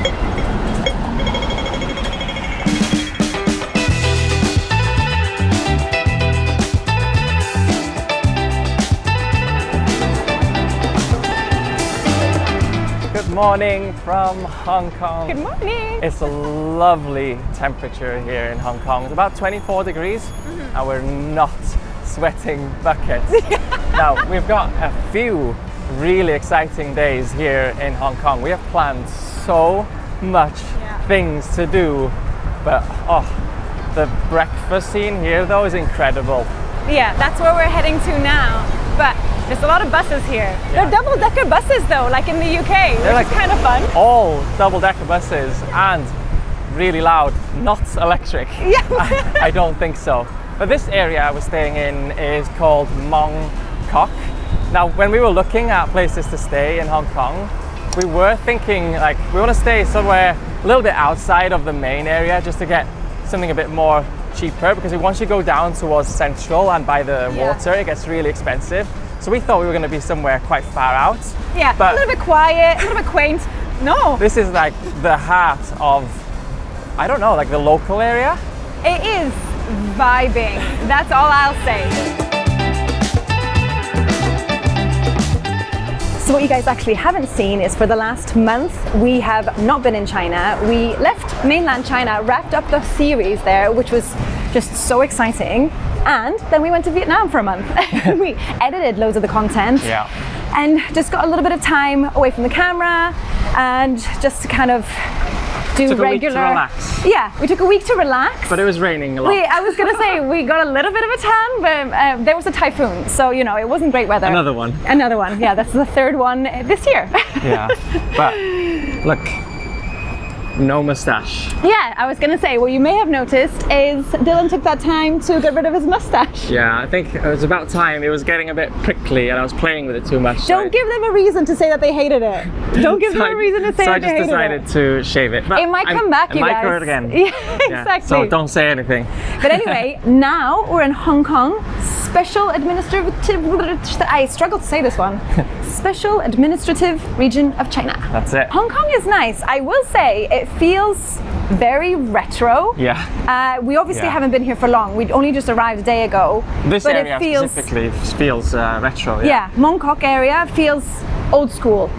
Good morning from Hong Kong. Good morning. It's a lovely temperature here in Hong Kong. It's about 24 degrees and we're not sweating buckets. Now, we've got a few really exciting days here in Hong Kong. We have planned so much things to do, but the breakfast scene here though is incredible. Yeah, that's where we're heading to now. But there's a lot of buses here. Yeah. They're double-decker buses though, like in the UK, which is kind of fun. All double-decker buses and really loud, not electric. Yeah. I don't think so. But this area we're staying in is called Mong Kok. Now, when we were looking at places to stay in Hong Kong, we were thinking like we want to stay somewhere a little bit outside of the main area just to get something a bit more cheaper, because once you go down towards Central and by the water, it gets really expensive. So we thought we were going to be somewhere quite far out. Yeah, but a little bit quiet, a little bit quaint. No. This is like the heart of, I don't know, like the local area. It is vibing. That's all I'll say. So what you guys actually haven't seen is for the last month, we have not been in China. We left mainland China, wrapped up the series there, which was just so exciting. And then we went to Vietnam for a month. We edited loads of the content and just got a little bit of time away from the camera and just to kind of do took regular. A week to relax. Yeah, we took a week to relax. But it was raining a lot. I was gonna say we got a little bit of a tan, but there was a typhoon, so you know it wasn't great weather. Another one. Another one. Yeah, that's the third one this year. Yeah, but look, no mustache. Yeah, I was gonna say what you may have noticed is Dylan took that time to get rid of his mustache. Yeah, I think it was about time. It was getting a bit prickly and I was playing with it too much. Don't give them a reason to say that they hated it. Don't give them a reason to say that they hated it. So I just decided to shave it. But it might come back, you guys. It might grow it again. Yeah, exactly. So don't say anything. But anyway, now we're in Hong Kong, Special Administrative, I struggle to say this one, Special Administrative Region of China. That's it. Hong Kong is nice. I will say it feels very retro. Yeah. We obviously haven't been here for long. We only just arrived a day ago. This area specifically feels retro. Yeah, Mong Kok area feels old school.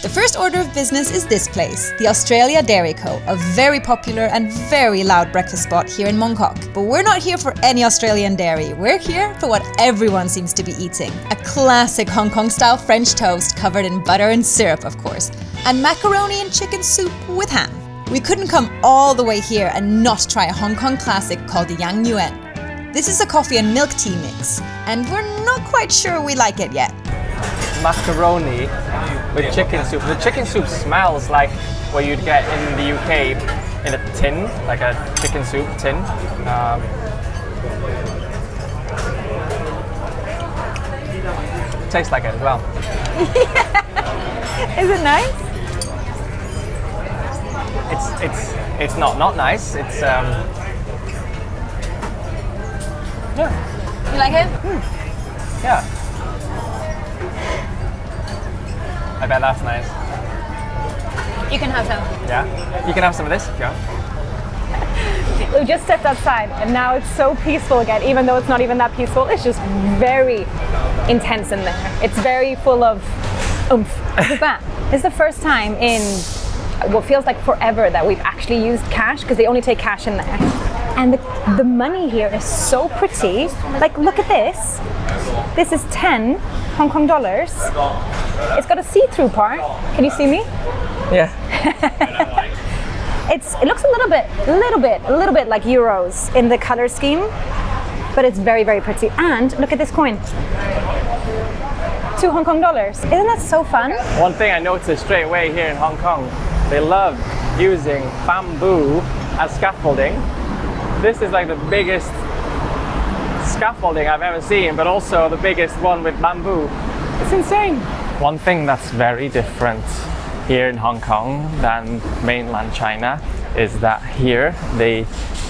The first order of business is this place, the Australia Dairy Co., a very popular and very loud breakfast spot here in Mong Kok. But we're not here for any Australian dairy, we're here for what everyone seems to be eating. A classic Hong Kong-style French toast covered in butter and syrup, of course, and macaroni and chicken soup with ham. We couldn't come all the way here and not try a Hong Kong classic called the Yang Yuan. This is a coffee and milk tea mix, and we're not quite sure we like it yet. Macaroni with chicken soup. The chicken soup smells like what you'd get in the UK in a tin, like a chicken soup tin. Tastes like it as well. Is it nice? It's not nice. It's You like it? yeah. I bet that's nice. You can have some. Yeah? You can have some of this if you want. We just stepped outside and now it's so peaceful again, even though it's not even that peaceful. It's just very intense in there. It's very full of oomph. It's the first time in what feels like forever that we've actually used cash, because they only take cash in there. And the money here is so pretty. Like, look at this. This is 10 Hong Kong dollars. It's got a see-through part. Can you see me? Yeah. It looks a little bit like euros in the color scheme, but it's very, very pretty. And look at this coin. 2 Hong Kong dollars. Isn't that so fun? One thing I noticed straight away here in Hong Kong, they love using bamboo as scaffolding. This is like the biggest scaffolding I've ever seen, but also the biggest one with bamboo. It's insane. One thing that's very different here in Hong Kong than mainland China is that here they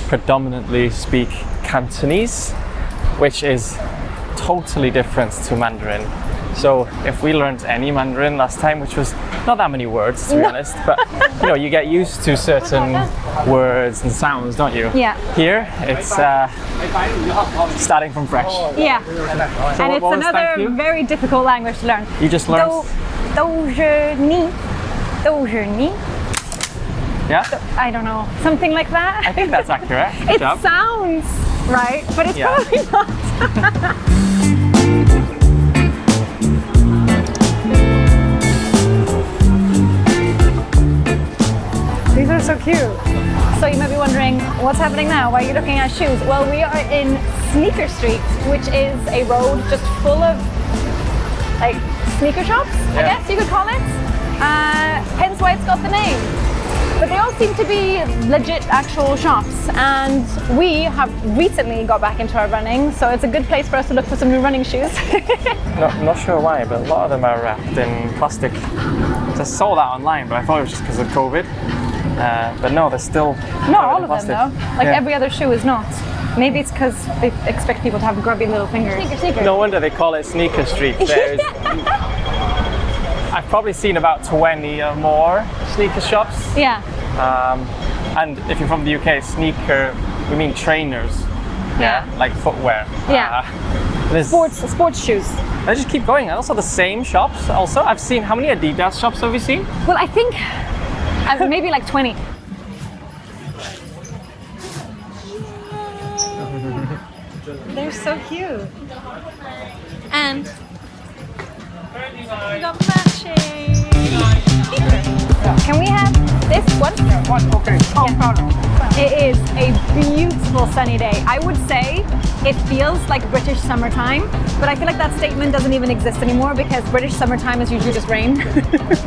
predominantly speak Cantonese, which is totally different to Mandarin. So if we learned any Mandarin last time, which was not that many words, to be honest, but you know, you get used to certain words and sounds, don't you? Yeah. Here, it's starting from fresh. Yeah. So And it's what was thank another you? very difficult language to learn. You just learned. Dojeni. Yeah? I don't know, something like that. I think that's accurate. Good It job. sounds right, but it's Yeah. probably not. These are so cute. So you might be wondering, what's happening now? Why are you looking at shoes? Well, we are in Sneaker Street, which is a road just full of like sneaker shops, I Yeah. guess you could call it. Hence why it's got the name. But they all seem to be legit actual shops, and we have recently got back into our running, so it's a good place for us to look for some new running shoes. Not sure why, but a lot of them are wrapped in plastic. I saw that online, but I thought it was just because of COVID. But no, they're still Not covered all in of plastic. them though. Like Yeah. every other shoe is not. Maybe it's because they expect people to have grubby little fingers. Sneaker. No wonder they call it Sneaker Street. There's, I've probably seen about 20 or more sneaker shops. Yeah. And if you're from the UK, sneaker, we mean trainers. Yeah. Like footwear. Yeah. There's- Sports shoes. They just keep going. Also the same shops. Also, I've seen, how many Adidas shops have you seen? Well, I think maybe like 20. They're so cute. And we got matching. Can we have this one? Okay. It is a beautiful sunny day. I would say it feels like British summertime, but I feel like that statement doesn't even exist anymore because British summertime is usually just rain.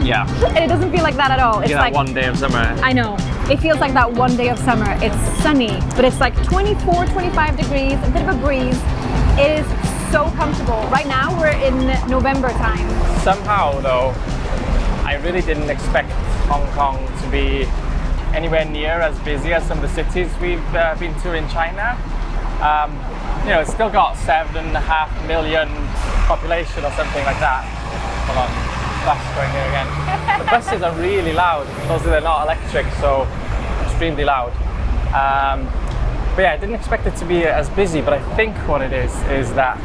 Yeah. And it doesn't feel like that at all. It's Yeah, like one day of summer. I know. It feels like that one day of summer. It's sunny, but it's like 24, 25 degrees, a bit of a breeze. It is so comfortable. Right now we're in November time. Somehow though, I really didn't expect Hong Kong to be anywhere near as busy as some of the cities we've been to in China. You know, it's still got 7.5 million population or something like that. Hold on, bus going there again. The buses are really loud. Mostly they're not electric, so extremely loud. But yeah, I didn't expect it to be as busy, but I think what it is that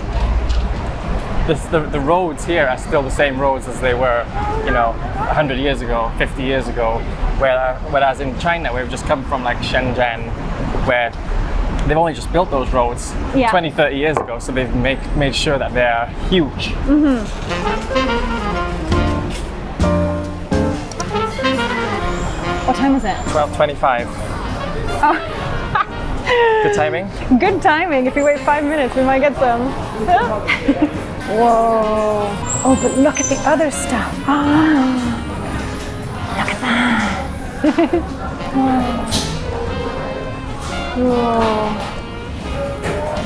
the roads here are still the same roads as they were, you know, 100 years ago, 50 years ago, whereas in China, we've just come from like Shenzhen, where they've only just built those roads 20, 30 years ago, so they've made sure that they're huge. What time is it? 12:25. Oh. Good timing. Good timing. If we wait 5 minutes, we might get some. Whoa. Oh, but look at the other stuff. Look at that. Whoa.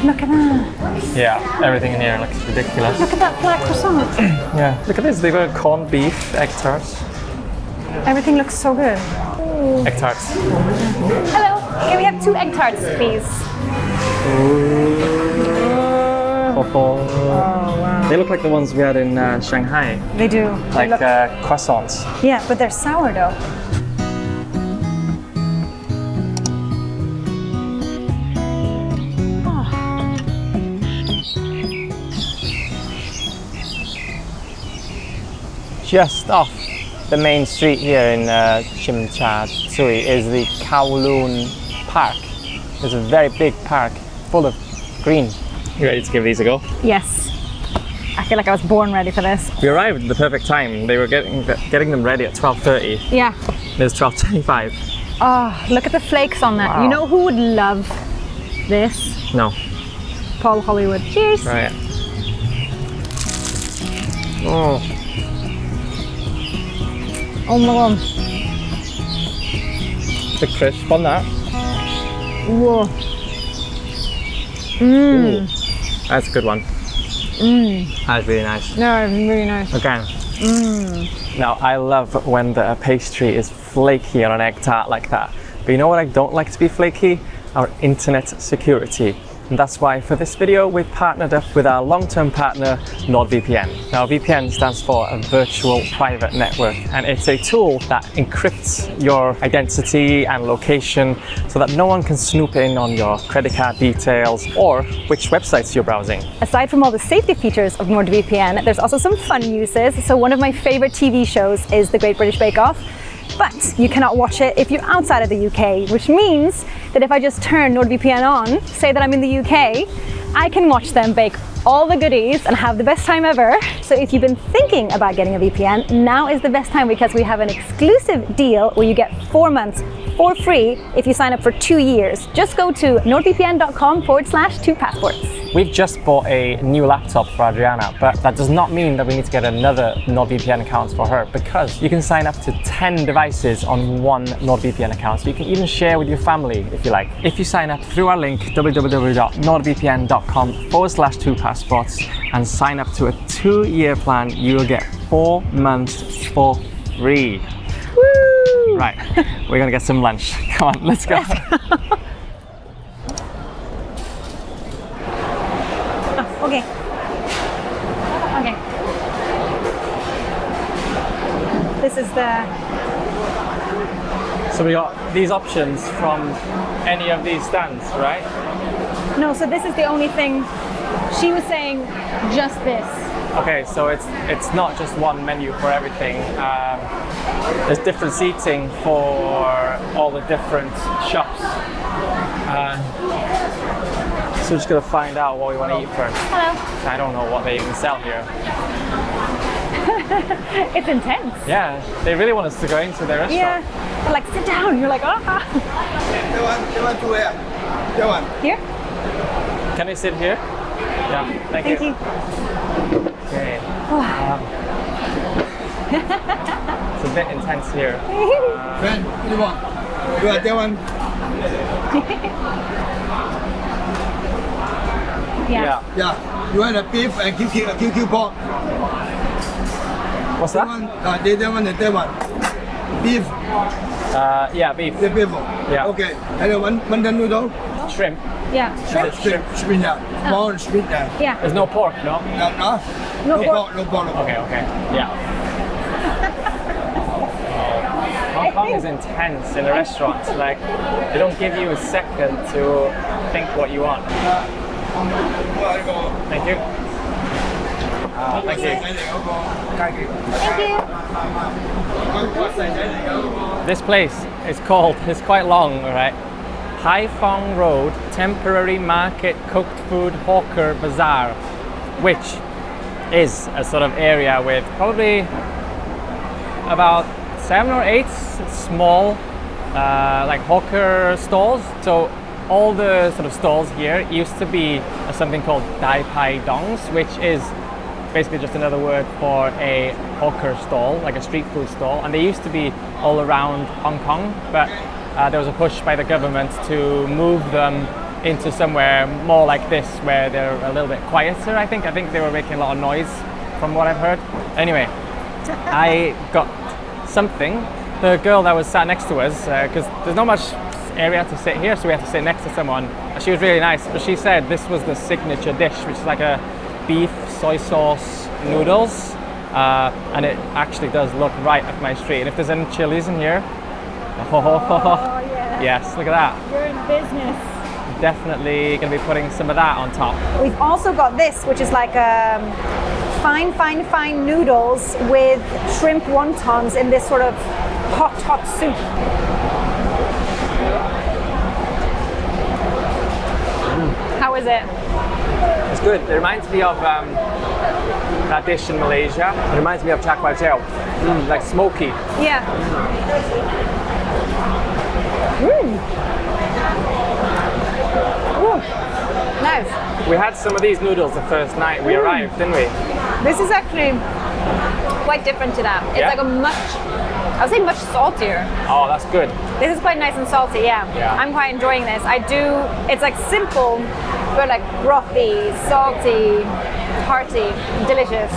Look at that. Yeah, everything in here looks ridiculous. Look at that black croissant. Yeah, look at this. They've got corned beef, egg tarts. Everything looks so good. Egg tarts. Hello. Can we have 2 egg tarts, please? Oh, wow. They look like the ones we had in Shanghai, They do. like They look- croissants. yeah, but they're sourdough. Just off the main street here in Tsim Sha Tsui is the Kowloon Park. It's a very big park full of green. You ready to give these a go? Yes. I feel like I was born ready for this. We arrived at the perfect time. They were getting them ready at 12:30. Yeah. It was 12:25. Oh, look at the flakes on that. Wow. You know who would love this? No. Paul Hollywood. Cheers. Right. Oh. Oh my god. The crisp on that. Whoa. Ooh, that's a good one. That's really nice. No, really nice. Okay. Now, I love when the pastry is flaky on an egg tart like that. But you know what I don't like to be flaky? Our internet security. And that's why for this video we've partnered up with our long-term partner NordVPN. Now VPN stands for a virtual private network, and it's a tool that encrypts your identity and location so that no one can snoop in on your credit card details or which websites you're browsing. Aside from all the safety features of NordVPN, there's also some fun uses. So one of my favorite TV shows is The Great British Bake Off, but you cannot watch it if you're outside of the UK, which means that if I just turn NordVPN on, say that I'm in the UK, I can watch them bake all the goodies and have the best time ever. So if you've been thinking about getting a VPN, now is the best time because we have an exclusive deal where you get 4 months for free if you sign up for 2 years. Just go to nordvpn.com/2passports. We've just bought a new laptop for Adriana, but that does not mean that we need to get another NordVPN account for her, because you can sign up to 10 devices on one NordVPN account. So you can even share with your family if you like. If you sign up through our link www.nordvpn.com/2passports and sign up to a 2-year plan, you will get 4 months for free. Woo! Right, we're gonna get some lunch. Come on, let's go. Okay. Okay. This is the... So we got these options from any of these stands, right? No, so this is the only thing. She was saying just this. Okay, so it's not just one menu for everything. There's different seating for all the different shops. So we're just gonna find out what we want to eat first. Hello. I don't know what they even sell here. It's intense. Yeah, they really want us to go into their restaurant. Yeah. They're like, sit down. You're like, ah. They want to where? That one. Here? Can they sit here? Yeah, thank you. Thank you. Okay. It's a bit intense here. Friend, what do you want? You want that one? Yeah. Yeah. You want a beef and QQ pork? What's That that? one, that one and that one. Beef, Yeah, beef. the beef. Yeah. Okay. And then one wonton noodle. Shrimp. Yeah. Shrimp? Shrimp. Shrimp, yeah. Small shrimp, yeah. Yeah. There's no pork, no? No? No No pork. pork, no pork, no pork. Okay, yeah. Hong Kong is intense in a restaurant. Like, they don't give you a second to think what you want. Thank you. Thank you. This place is called, it's quite long, alright. Hai Phong Road Temporary Market Cooked Food Hawker Bazaar, which is a sort of area with probably about 7 or 8 small like hawker stalls. So all the sort of stalls here used to be something called Dai Pai Dongs, which is basically just another word for a hawker stall, like a street food stall. And they used to be all around Hong Kong, but there was a push by the government to move them into somewhere more like this, where they're a little bit quieter. I think they were making a lot of noise from what I've heard. Anyway, I got something. The girl that was sat next to us, because there's not much area to sit here, so we had to sit next to someone. She was really nice, but she said this was the signature dish, which is like a beef soy sauce noodles, and it actually does look right up my street. And if there's any chilies in here, Oh, yeah. yes, look at that. You're in business. Definitely going to be putting some of that on top. We've also got this, which is like fine noodles with shrimp wontons in this sort of hot soup. How is it? It's good. It reminds me of that dish in Malaysia. It reminds me of char kway teow, like smoky. Yeah. Ooh, nice. We had some of these noodles the first night we arrived, didn't we? This is actually quite different to that. It's Yeah? like I would say much saltier. Oh, that's good. This is quite nice and salty, yeah. Yeah. I'm quite enjoying this. It's like simple, but like brothy, salty, hearty, delicious.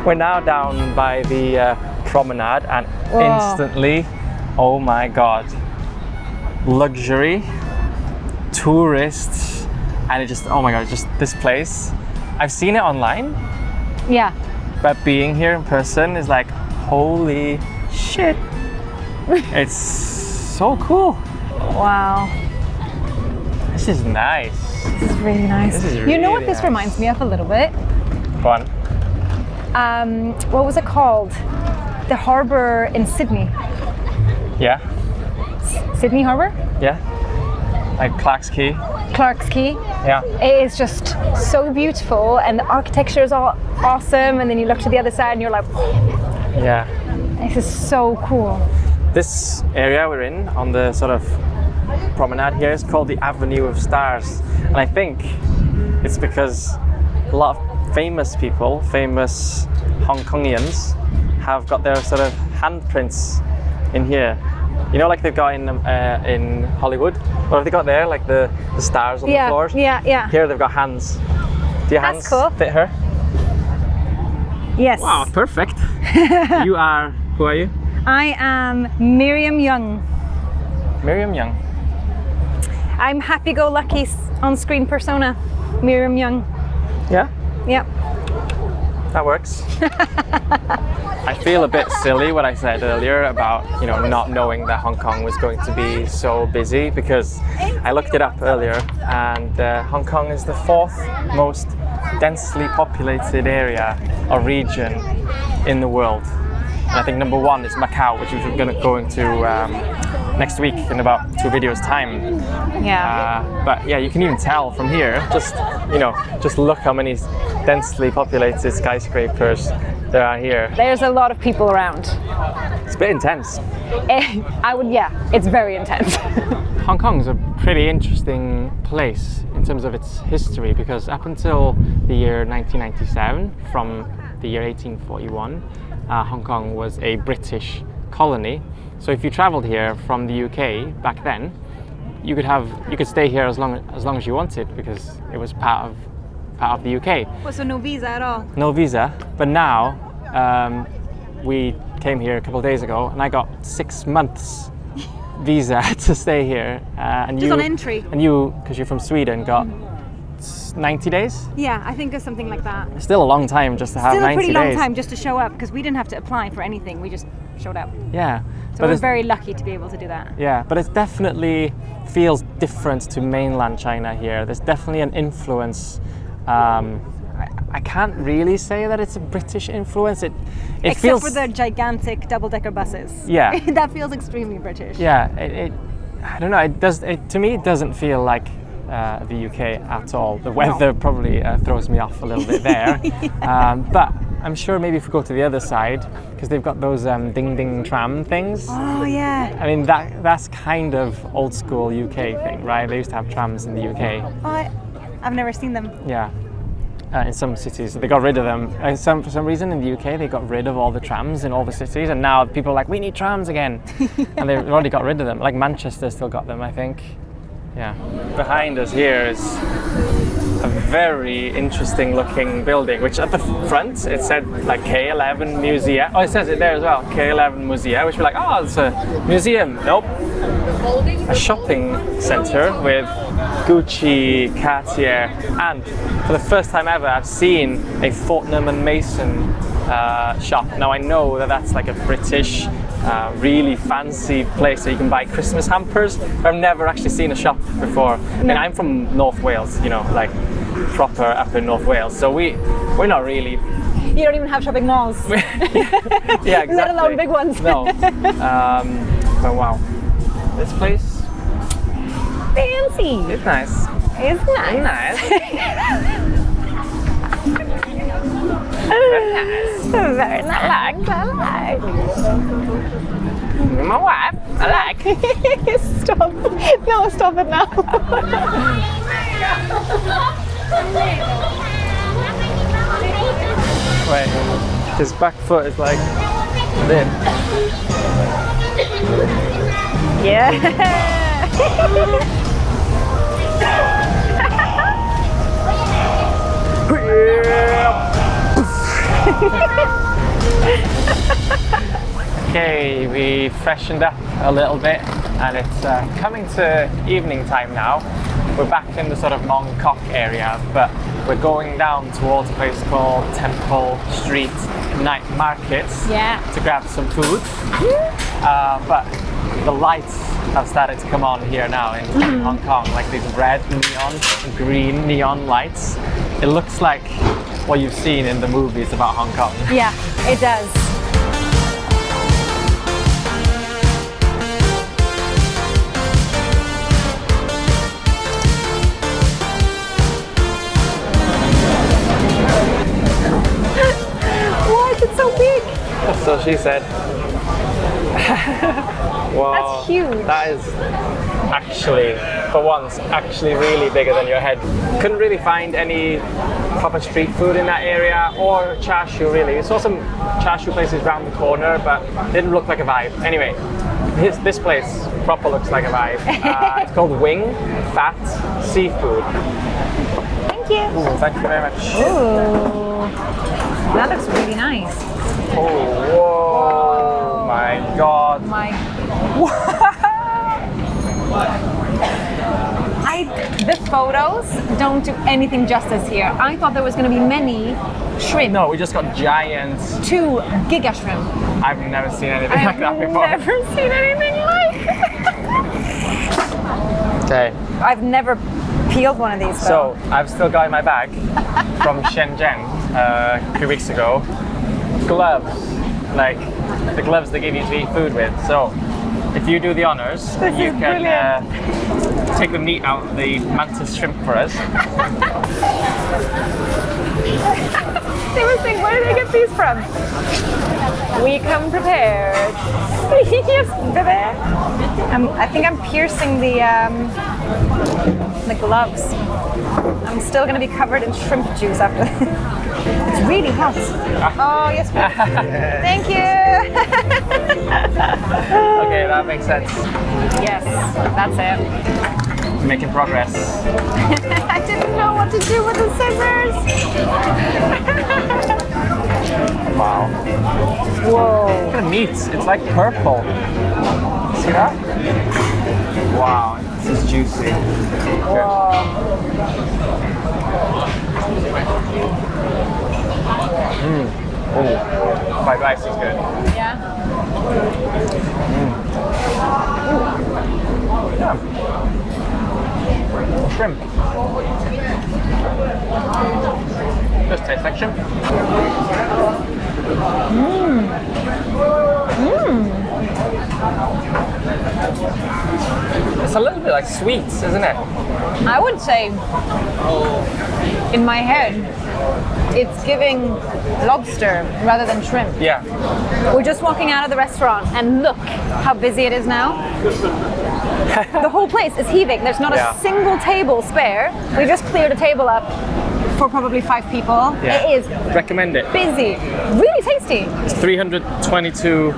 We're now down by the promenade and Whoa. instantly, oh my god, luxury, tourists, and it just, oh my god, just this place. I've seen it online, Yeah. but being here in person is like, holy shit. It's so cool. Wow. This is nice. This is really nice. This is You know what really this nice. reminds me of a little bit? Go on. What was it called? The harbour in Sydney. Yeah, Sydney Harbour? yeah. Like Clark's Quay. Clark's Quay. Yeah. It is just so beautiful, and the architecture is all awesome, and then you look to the other side and you're like, Yeah. this is so cool. This area we're in on the sort of promenade here is called the Avenue of Stars. And I think it's because a lot of famous people, famous Hong Kongians, have got their sort of handprints in here. You know, like they've got in Hollywood? What have they got there? Like the stars on the floors? Yeah. Here they've got hands. Do your That's hands cool. fit her? Yes. Wow, perfect. You are, who are you? I am Miriam Young. Miriam Young. I'm happy-go-lucky on-screen persona. Miriam Young. Yeah, Yep. that works. I feel a bit silly what I said earlier about, you know, not knowing that Hong Kong was going to be so busy, because I looked it up earlier, and Hong Kong is the 4th most densely populated area or region in the world. And I think number 1 is Macau, which we're going to go into next week in about 2 videos time. Yeah. But yeah, you can even tell from here, just, you know, just look how many densely populated skyscrapers there are here. There's a lot of people around. It's a bit intense. It's very intense. Hong Kong is a pretty interesting place in terms of its history, because up until the year 1997, from the year 1841, Hong Kong was a British colony. So if you traveled here from the UK back then, you could stay here as long as you wanted, because it was part of the UK. So no visa at all? No visa, but now we came here a couple of days ago, and I got 6 months visa to stay here. And Just on entry? And you, because you're from Sweden, got 90 days? Yeah, I think it's something like that. Still a long time just to have 90 days. Still a pretty long time just to show up, because we didn't have to apply for anything, we just showed up. Yeah. So we're very lucky to be able to do that. Yeah, but it definitely feels different to mainland China here. There's definitely an influence. I can't really say that it's a British influence. It Except feels for the gigantic double-decker buses. Yeah. That feels extremely British. Yeah, I don't know. To me, it doesn't feel like the UK at all. The weather probably throws me off a little bit there. But I'm sure maybe if we go to the other side, because they've got those ding ding tram things. Oh yeah. I mean, that's kind of old school UK thing, right? They used to have trams in the UK. Oh, I've never seen them. Yeah. In some cities, they got rid of them. For some reason in the UK, they got rid of all the trams in all the cities, and now people are like, we need trams again. And they've already got rid of them. Like Manchester still got them, I think. Yeah. Behind us here is a very interesting looking building, which at the front it said like K11 Museum. Oh, it says it there as well, K11 Museum, which we're like, oh, it's a museum. Nope. A shopping centre with Gucci, Cartier, and for the first time ever, I've seen a Fortnum and Mason shop. Now I know that that's like a British, really fancy place that you can buy Christmas hampers, but I've never actually seen a shop before. I mean, I'm from North Wales, you know, like proper up in North Wales, so we're not really. You don't even have shopping malls. Yeah, exactly. Let alone big ones. No. But wow, this place Fancy. is nice. It's nice. Nice. Very nice. Very nice. I like. My wife, I like. Stop. No, stop it now. Wait, his back foot is like this. Yeah. Okay, we freshened up a little bit and it's coming to evening time now. We're back in the sort of Mongkok area, but we're going down towards a place called Temple Street Night Markets to grab some food. But the lights have started to come on here now in Hong Kong, like these red neon and green neon lights. It looks like what you've seen in the movies about Hong Kong. Yeah, it does. So she said. Wow, that's huge. That is actually, for once, actually really bigger than your head. Couldn't really find any proper street food in that area or char siu really. We saw some char siu places around the corner, but didn't look like a vibe. Anyway, this place proper looks like a vibe. It's called Wing Fat Seafood. Thank you. Ooh, thank you very much. Ooh, that looks really nice. Oh, whoa, my God. The photos don't do anything justice here. I thought there was going to be many shrimp. No, we just got giant. 2 giga shrimp. I've never seen anything like that before. I've never seen anything like it. Okay. I've never peeled one of these though. So, I've still got in my bag from Shenzhen a few weeks ago. Gloves, like the gloves they give you to eat food with. So, if you do the honors, you can take the meat out of the mantis shrimp for us. They were saying, where did they get these from? We come prepared. Yes, baby. I think I'm piercing the gloves. I'm still going to be covered in shrimp juice after this. It's really hot. Oh, yes, please. Thank you. Okay, that makes sense. Yes, that's it. Making progress. I didn't know what to do with the scissors. Wow. Whoa. Look at the meat. It's like purple. See that? Wow, this is juicy. Oh, fried rice is good. Yeah. Yeah. Shrimp. Just taste like shrimp. It's a little bit like sweets, isn't it? I would say, in my head, it's giving lobster rather than shrimp. Yeah. We're just walking out of the restaurant and look how busy it is now. The whole place is heaving. There's not a single table spare. We just cleared a table up for probably 5 people. Yeah. It is Recommend it. busy. Really tasty. It's 322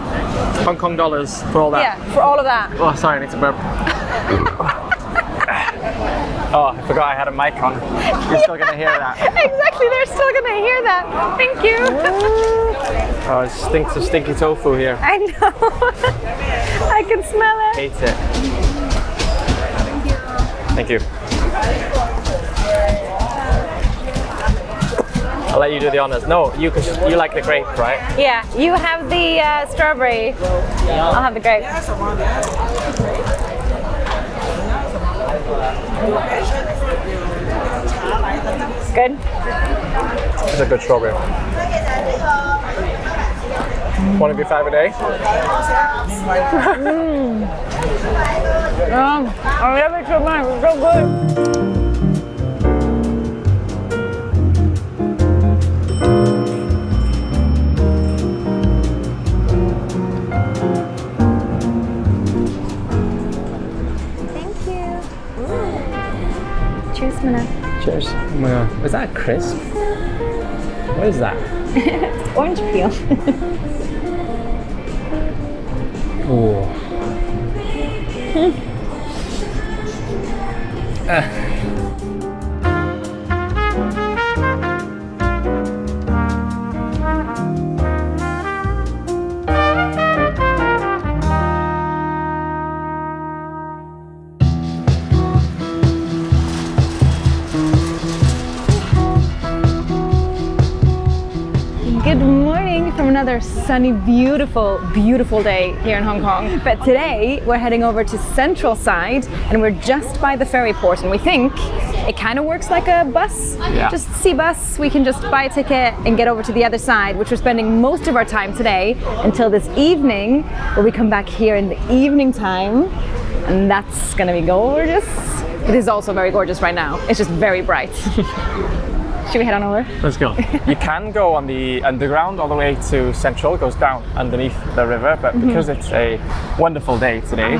Hong Kong dollars for all that. Yeah, for all of that. Oh, sorry, I need to burp. Oh, I forgot I had a mic on. You're still gonna hear that. Exactly, they're still gonna hear that. Thank you. Oh, it stinks of stinky tofu here. I know. I can smell it. Hate it. Thank you. I'll let you do the honors. No, you like the grape, right? Yeah, you have the strawberry. I'll have the grape. Good. It's a good strawberry. Want to be 5 a day? I love it so much. It's so good. Cheers, Mina. Cheers. Is that a crisp? What is that? Orange peel. Ooh. Good morning from another sunny, beautiful, beautiful day here in Hong Kong. But today we're heading over to Central Side and we're just by the ferry port, and we think it kind of works like a bus. Yeah. Just sea bus. We can just buy a ticket and get over to the other side, which we're spending most of our time today until this evening, where we come back here in the evening time, and that's gonna be gorgeous. It is also very gorgeous right now. It's just very bright. Should we head on over? Let's go. You can go on the underground all the way to Central. It goes down underneath the river, but because it's a wonderful day today,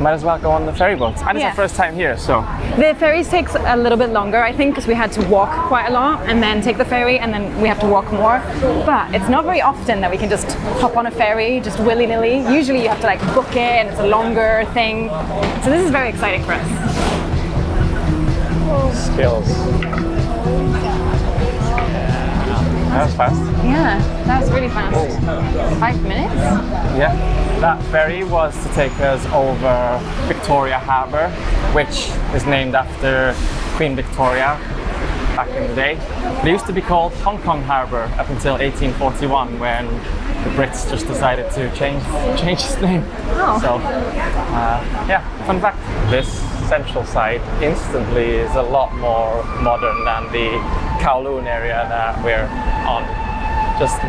might as well go on the ferry boat. And it's Yeah. our first time here, so The ferries takes a little bit longer, I think, because we had to walk quite a lot and then take the ferry and then we have to walk more. But it's not very often that we can just hop on a ferry just willy-nilly. Usually you have to like book it and it's a longer thing. So this is very exciting for us. skills. That was fast. Yeah, that was really fast. 5 minutes? Yeah. That ferry was to take us over Victoria Harbour, which is named after Queen Victoria back in the day. It used to be called Hong Kong Harbour up until 1841, when the Brits just decided to change its name. Oh. So, yeah, fun fact. This Central Side instantly is a lot more modern than the Kowloon area that we're on. Just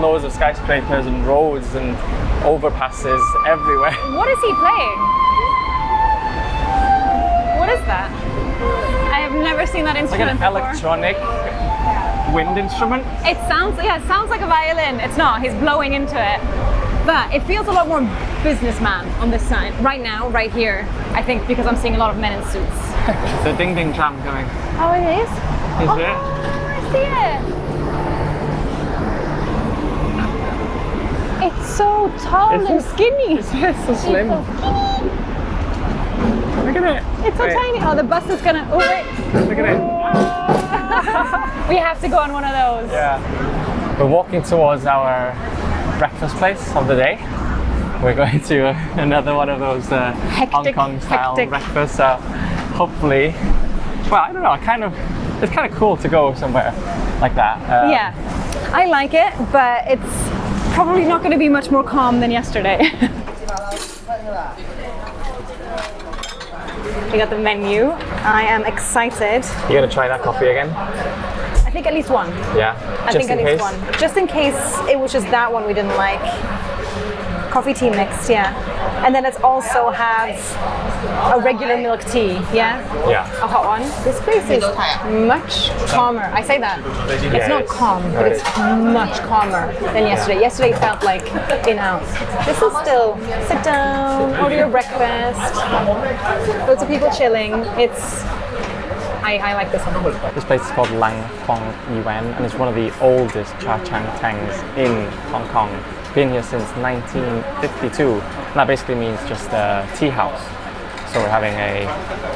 loads of skyscrapers and roads and overpasses everywhere. What is he playing? What is that? I have never seen that Like instrument an before. electronic wind instrument. It sounds like a violin. It's not. He's blowing into it. But it feels a lot more businessman on this side. Right now, right here, I think, because I'm seeing a lot of men in suits. The ding ding tram going. Oh, it is? Is Oh, it? I see it. It's so tall Is and it? skinny. It's so slim. It's so skinny. Look at it. It's so Wait, tiny. Oh, the bus is gonna. Oh, wait. Look at it. We have to go on one of those. Yeah. We're walking towards our breakfast place of the day. We're going to another one of those Hong Kong style hectic. breakfasts. So hopefully, well, I don't know. It's kind of cool to go somewhere like that. Yeah, I like it, but it's probably not going to be much more calm than yesterday. We got the menu. I am excited. You gonna try that coffee again? I think at least one. Yeah. I think at least one. Just in case it was just that one we didn't like. Coffee tea mixed, yeah. And then it also has a regular milk tea, yeah? Yeah. A hot one. This place is much calmer. I say that. It's not calm, but it's much calmer than yesterday. Yesterday felt like in-out. This is still sit down, order your breakfast. Loads of people chilling. I like this one. This place is called Lang Fong Yuan, and it's one of the oldest cha chang tangs in Hong Kong. Been here since 1952. And that basically means just a tea house. So we're having a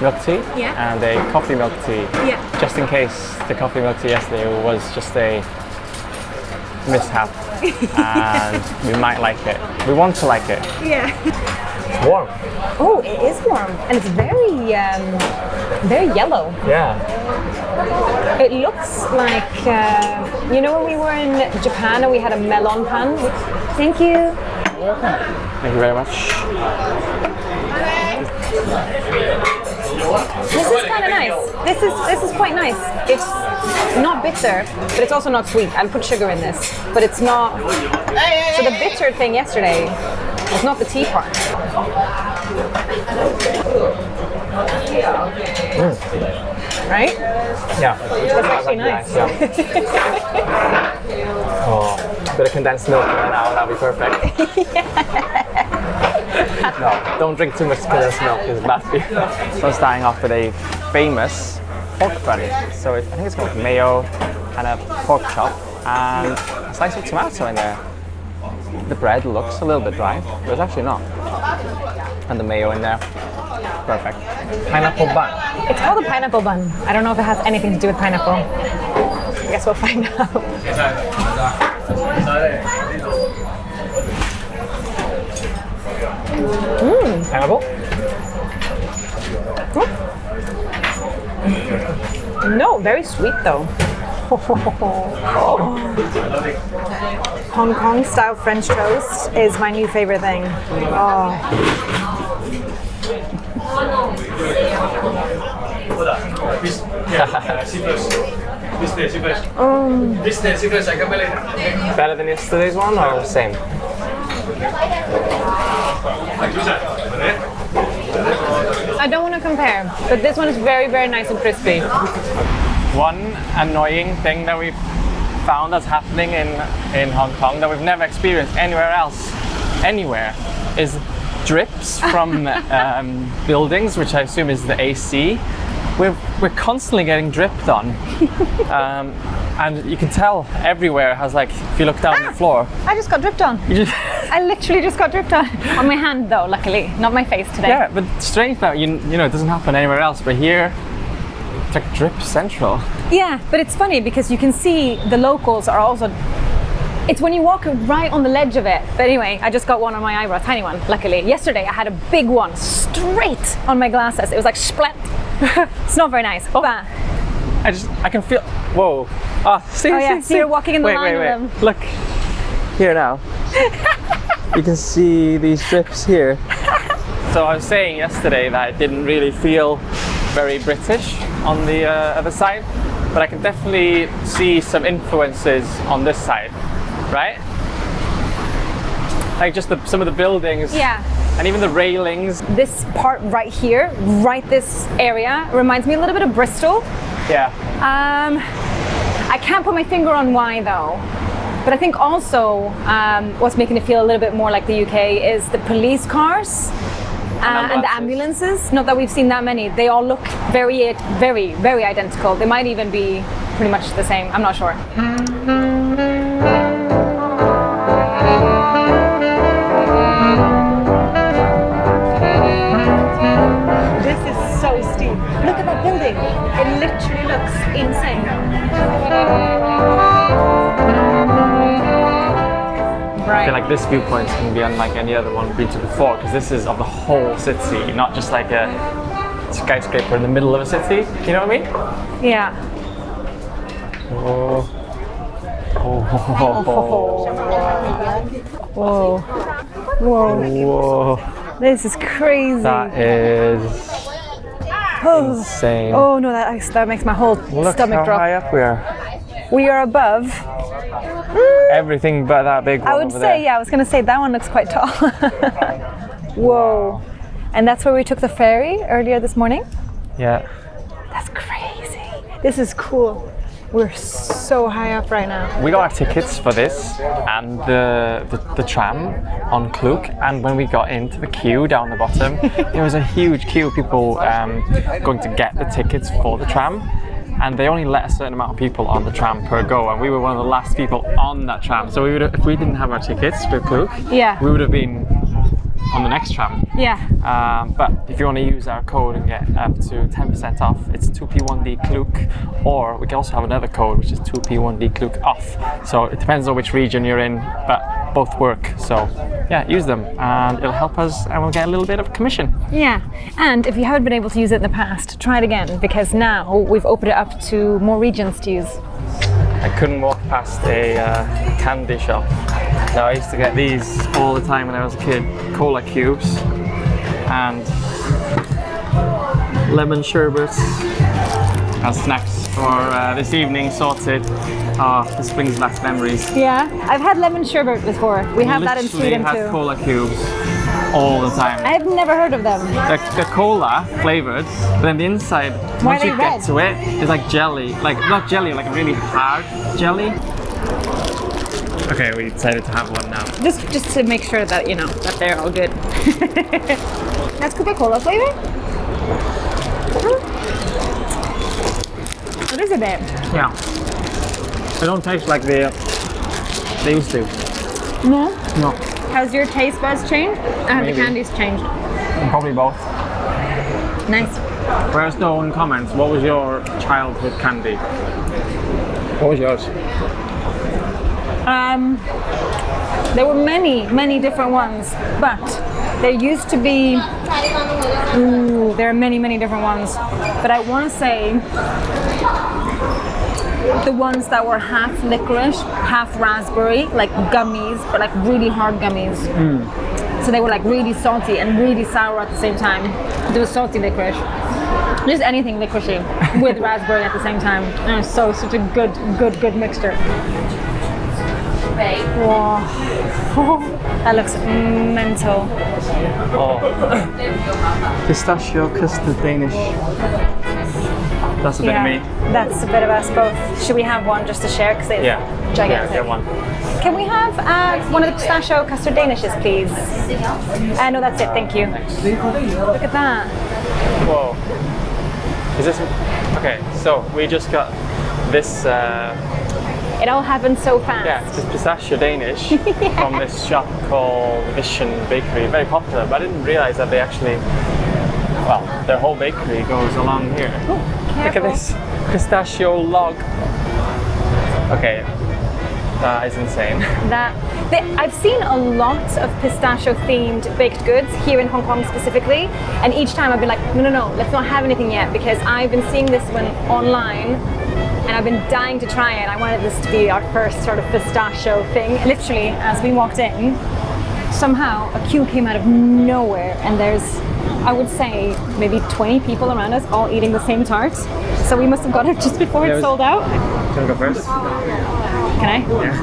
milk tea and a coffee milk tea. Yeah. Just in case the coffee milk tea yesterday was just a mishap, and we might like it. We want to like it. Yeah. It's warm. Oh, it is warm, and it's very yellow. Yeah. It looks like you know when we were in Japan and we had a melon pan. Thank you. Thank you very much. This is kind of nice. This is quite nice. It's not bitter, but it's also not sweet. I'll put sugar in this, but it's not. So the bitter thing yesterday was not the tea part. Right? Yeah. That's actually nice. Yeah. Oh, a bit of condensed milk right now, that'll be perfect. No, don't drink too much condensed milk, it's bad for you. So I'm starting off with a famous pork bun. So I think it's got mayo and a pork chop and a slice of tomato in there. The bread looks a little bit dry, but it's actually not. And the mayo in there. Perfect. Pineapple bun. It's called a pineapple bun. I don't know if it has anything to do with pineapple. I guess we'll find out. Pineapple? No, very sweet though. Hong Kong style French toast is my new favorite thing. Oh. Better than yesterday's one or same? I don't want to compare, but this one is very, very nice and crispy. One annoying thing that we've found that's happening in Hong Kong that we've never experienced anywhere else, is drips from buildings, which I assume is the AC. We're constantly getting dripped on, and you can tell everywhere has, like, if you look down on the floor. I just got dripped on. I literally just got dripped on my hand, though. Luckily, not my face today. Yeah, but strange that you know it doesn't happen anywhere else, but here it's like drip central. Yeah, but it's funny because you can see the locals are also. It's when you walk right on the ledge of it. But anyway, I just got one on my eyebrow, tiny one, luckily. Yesterday I had a big one straight on my glasses. It was like splat. It's not very nice. Oh. But I can feel. Whoa. See, so you're walking in the line of them. Look. Here now. You can see these drips here. So I was saying yesterday that it didn't really feel very British on the other side, but I can definitely see some influences on this side, right? Like just some of the buildings. Yeah. And even the railings. This part right here, this area, reminds me a little bit of Bristol. Yeah. I can't put my finger on why though. But I think also what's making it feel a little bit more like the UK is the police cars and the ambulances. Not that we've seen that many. They all look very, very, very identical. They might even be pretty much the same. I'm not sure. This is so steep. Look at that building. It literally looks insane. Right. I feel like this viewpoint can be unlike any other one we've been to before, because this is of the whole city, not just like a skyscraper in the middle of a city. You know what I mean? Yeah. Oh. Whoa. Whoa. This is crazy. That is insane. Oh no, that makes my whole stomach how drop. high up we are. We are above. Everything but that big one. I would over say, there. yeah, I was going to say that one looks quite tall. Whoa. And that's where we took the ferry earlier this morning? Yeah. That's crazy. This is cool. We're so high up right now. We got our tickets for this and the tram on Klook, and when we got into the queue down the bottom, there was a huge queue of people going to get the tickets for the tram. And they only let a certain amount of people on the tram per go, and we were one of the last people on that tram. So if we didn't have our tickets for Klook, yeah, we would have been on the next tram. Yeah. But if you want to use our code and get up to 10% off, it's 2p1d Klook, or we can also have another code which is 2p1d Klook off. So it depends on which region you're in, but both work. So yeah, use them and it'll help us, and we'll get a little bit of commission. Yeah, and if you haven't been able to use it in the past, try it again, because now we've opened it up to more regions to use. I couldn't walk past a candy shop. Now I used to get these all the time when I was a kid, cola cubes and lemon sherbets as snacks for this evening sorted. This brings back memories. Yeah, I've had lemon sherbet before. We have that in Sweden too. Literally had cola cubes all the time. I've never heard of them. They're cola flavored, but then the inside, once you get to it, it's like jelly. Like, not jelly, like a really hard jelly. Okay, we decided to have one now. Just to make sure that, you know, that they're all good. That's Coca-Cola flavor? What is it then? Yeah. They don't taste like they used to. No? No. Has your taste buds changed? And the candies changed? Probably both. Nice. Let us know in comments, what was your childhood candy? What was yours? There were many different ones, but there used to be, there are many different ones, but I want to say the ones that were half licorice, half raspberry, like gummies, but like really hard gummies. So they were like really salty and really sour at the same time. There was salty licorice. Just anything licoricey with raspberry at the same time. And it's such a good mixture. Wow. That looks mental. Oh. Pistachio custard Danish. That's a bit of me. That's a bit of us both. Should we have one just to share? Because it's gigantic. Yeah, get one. Can we have one of the pistachio custard Danishes, please? No, that's it. Thank you. Look at that. Whoa. Is this... Okay, so we just got this... It all happened so fast. Yeah, it's this pistachio Danish from this shop called Vision Bakery. Very popular, but I didn't realize that they actually... Well, their whole bakery goes along here. Oh, look at this pistachio log. Okay, that is insane. I've seen a lot of pistachio-themed baked goods here in Hong Kong specifically, and each time I've been like, no, let's not have anything yet, because I've been seeing this one online, and I've been dying to try it. I wanted this to be our first sort of pistachio thing. Literally, as we walked in, somehow a queue came out of nowhere, and there's, I would say, maybe 20 people around us all eating the same tart. So we must have got it just before it sold out. Do you want to go first? Can I? Yeah.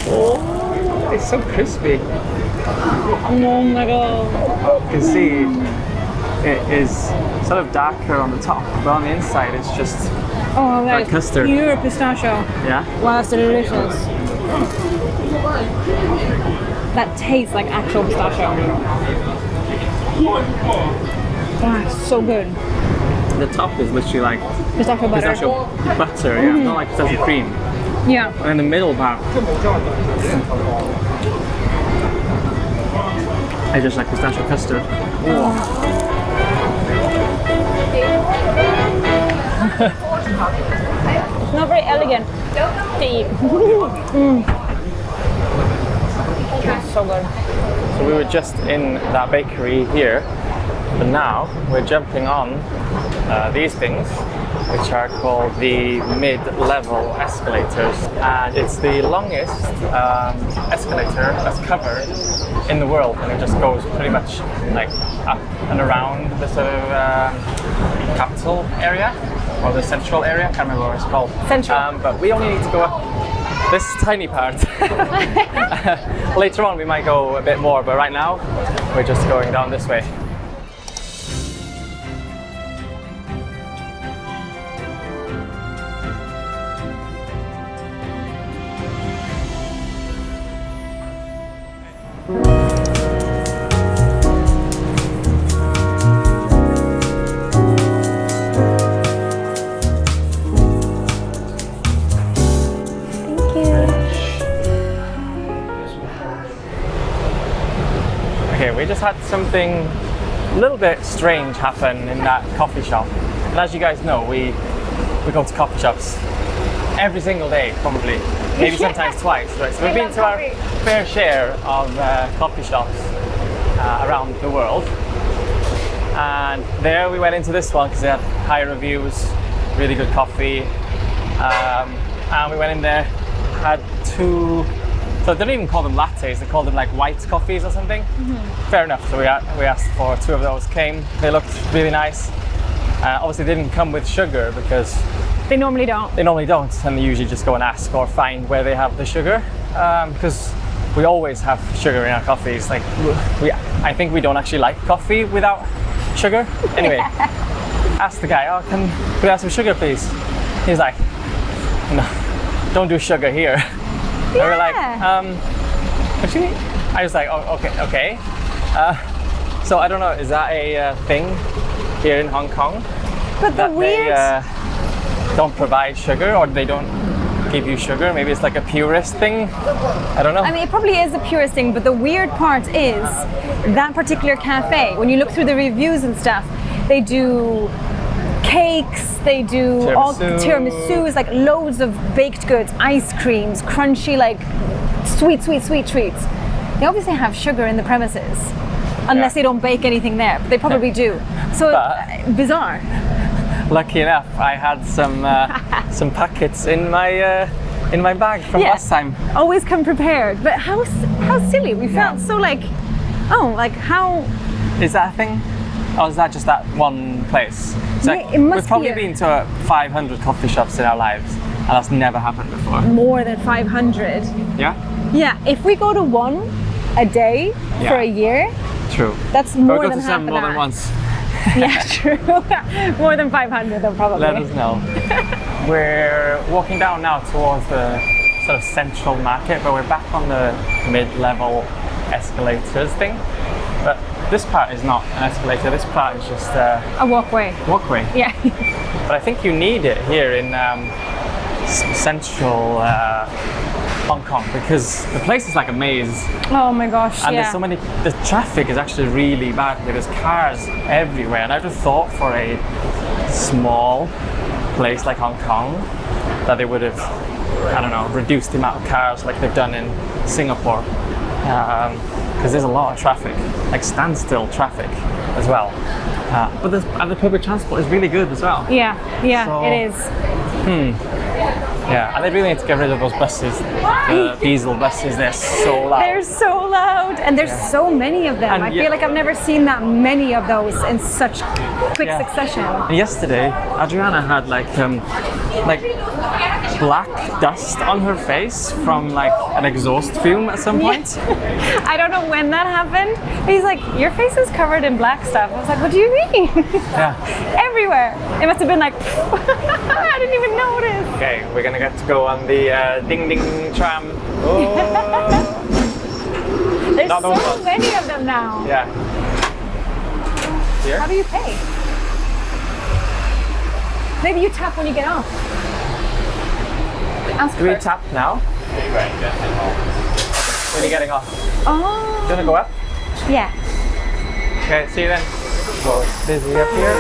Oh, it's so crispy. Oh my god. You can see it is sort of darker on the top, but on the inside it's just Oh, like custard. Pure pistachio. Yeah? Wow, that's delicious. That tastes like actual pistachio. Wow, it's so good. The top is literally like Pistachio butter. pistachio butter, yeah, not like pistachio cream. Yeah. And in the middle part, I just like pistachio custard. Not very elegant to eat. That's so good. So we were just in that bakery here, but now we're jumping on these things, which are called the mid-level escalators, and it's the longest escalator that's covered in the world, and it just goes pretty much like up and around the sort of capital area or the central area. I can't remember what it's called. Central. But we only need to go up this tiny part. Later on we might go a bit more, but right now we're just going down this way. We just had something a little bit strange happen in that coffee shop. And as you guys know, we go to coffee shops every single day, probably. Maybe sometimes twice. Right? So we've been to our fair share of coffee shops around the world. And there we went into this one because they had high reviews, really good coffee. And we went in there, had two. So they don't even call them lattes, they call them like white coffees or something. Fair enough, so we asked for two of those, came, they looked really nice. Obviously they didn't come with sugar because They normally don't. They normally don't, and they usually just go and ask or find where they have the sugar, because we always have sugar in our coffees. Like I think we don't actually like coffee without sugar. Anyway, ask the guy, oh, can we have some sugar please? He's like, no, don't do sugar here. And we're like, actually, I was like, oh, okay. So I don't know, is that a thing here in Hong Kong? But the weird... They don't provide sugar, or they don't give you sugar? Maybe it's like a purist thing? I don't know. I mean, it probably is a purist thing, but the weird part is that particular cafe, when you look through the reviews and stuff, they do cakes, they do all tiramisus, like loads of baked goods, ice creams, crunchy, like sweet treats. They obviously have sugar in the premises, unless they don't bake anything there, but they probably do. So bizarre. Lucky enough, I had some packets in my bag from last time. Always come prepared. But how silly. We felt so like, oh, like how... Is that a thing? Or is that just that one place? It's like, it must we've probably be been to 500 coffee shops in our lives, and that's never happened before. more than 500. Yeah? Yeah, if we go to one a day for a year, True. that's But more we go than to half some an more than hour. once. Yeah, true. More than 500 though, probably. Let us know. We're walking down now towards the sort of central market, but we're back on the mid-level escalators thing. But this part is not an escalator, this part is just a A walkway. walkway. Yeah. But I think you need it here in central Hong Kong because the place is like a maze. Oh my gosh, And yeah. there's so many, the traffic is actually really bad. There's cars everywhere. And I just thought for a small place like Hong Kong that they would have, I don't know, reduced the amount of cars like they've done in Singapore. Because there's a lot of traffic, like standstill traffic as well. But the public transport is really good as well. Yeah, So- it is. Yeah, and they really need to get rid of those buses, the diesel buses. They're so loud. They're so loud, and there's so many of them. And I yeah. feel like I've never seen that many of those in such quick Yeah. succession. And yesterday, Adriana had like black dust on her face from like an exhaust fume at some point. I don't know when that happened. He's like, your face is covered in black stuff. I was like, what do you mean? Yeah. Everywhere. It must have been like, I didn't even notice. Okay, we're gonna get to go on the ding ding tram. Oh. There's Not those so ones. many of them now. Yeah. Here? How do you pay? Maybe you tap when you get off. Ask Do we first. tap now? When you're getting off. Oh, Do you wanna go up? yeah. Okay, see you then. Well, it's busy up here.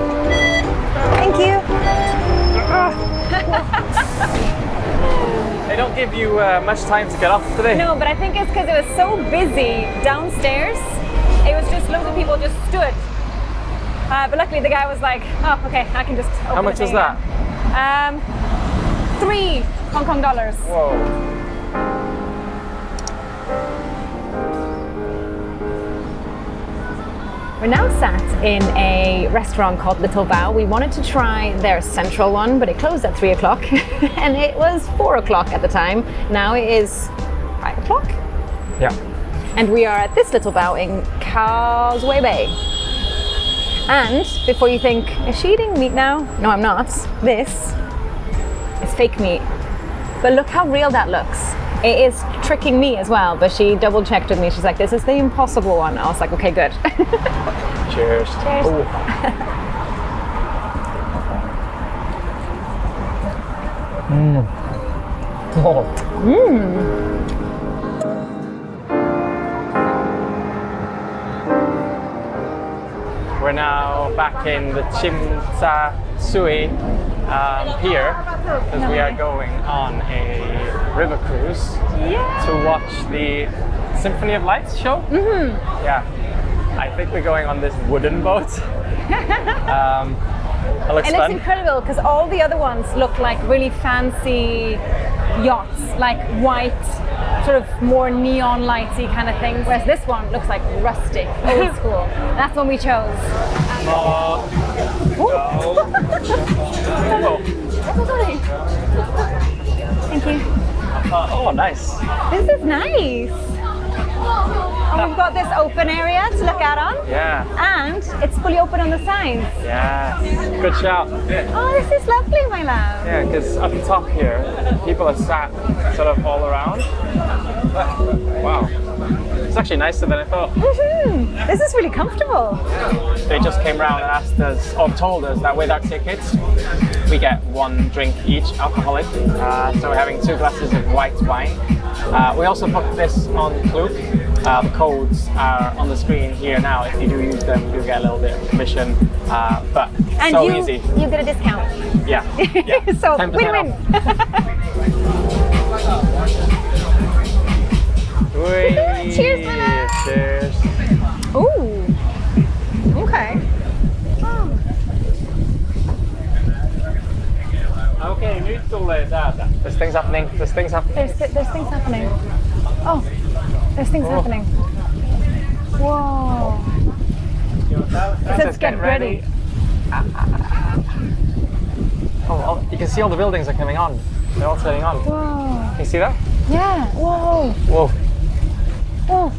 Thank you. They don't give you much time to get off today. No, but I think it's because it was so busy downstairs. It was just loads of people just stood. But luckily the guy was like, oh, okay, I can just open How much the is thing that? again." 3 Hong Kong dollars. Whoa. We're now sat in a restaurant called Little Bao. We wanted to try their central one, but it closed at 3 o'clock and it was 4 o'clock at the time. Now it is 5 o'clock. Yeah. And we are at this Little Bao in Causeway Bay. And before you think, is she eating meat now? No, I'm not. This is fake meat. But look how real that looks. It is tricking me as well, but she double checked with me. She's like, this is the impossible one. I was like, okay, good. Cheers. Cheers. Ooh. Oh. We're now back in the Chim Sa Sui pier because we are going on a river cruise to watch the Symphony of Lights show. Mm-hmm. Yeah, I think we're going on this wooden boat. It looks It looks fun. incredible because all the other ones look like really fancy yachts, like white, sort of more neon lighty kind of things. Whereas this one looks like rustic, old school. That's one we chose. Oh. Thank you. Oh, nice. This is nice. And we've got this open area to look out on, Yeah. and it's fully open on the sides. Yeah. Good shout. Oh, this is lovely, my love. Yeah, because up the top here, people are sat sort of all around. Wow. It's actually nicer than I thought. Woohoo! This is really comfortable. They just came round and asked us, or told us that with our tickets, we get 1 drink each, alcoholic. So we're having 2 glasses of white wine. We also put this on Klook. The codes are on the screen here now. If you do use them, you'll get a little bit of commission. But And so you, easy. you get a discount. Yeah. Yeah. So 10% win-win. Cheers, Lena. Cheers. Ooh. Okay. Okei, nyt tulee täältä. There's things happening. There's things happening. There's things happening. Oh, there's things happening. Whoa. It says get ready. Oh, you can see all the buildings are coming on. They're all turning on. Whoa. Can you see that? Yeah. Whoa. Whoa. Whoa.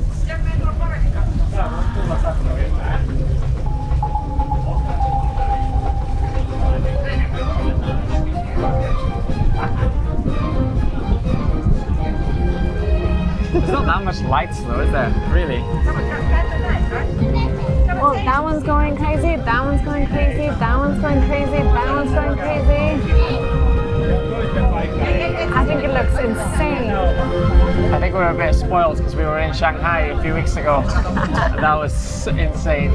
There's not that much lights though, is there? Really? Well, that one's going crazy, that one's going crazy, that one's going crazy, that one's going crazy. I think it looks insane. I think we're a bit spoiled because we were in Shanghai a few weeks ago. And that was insane.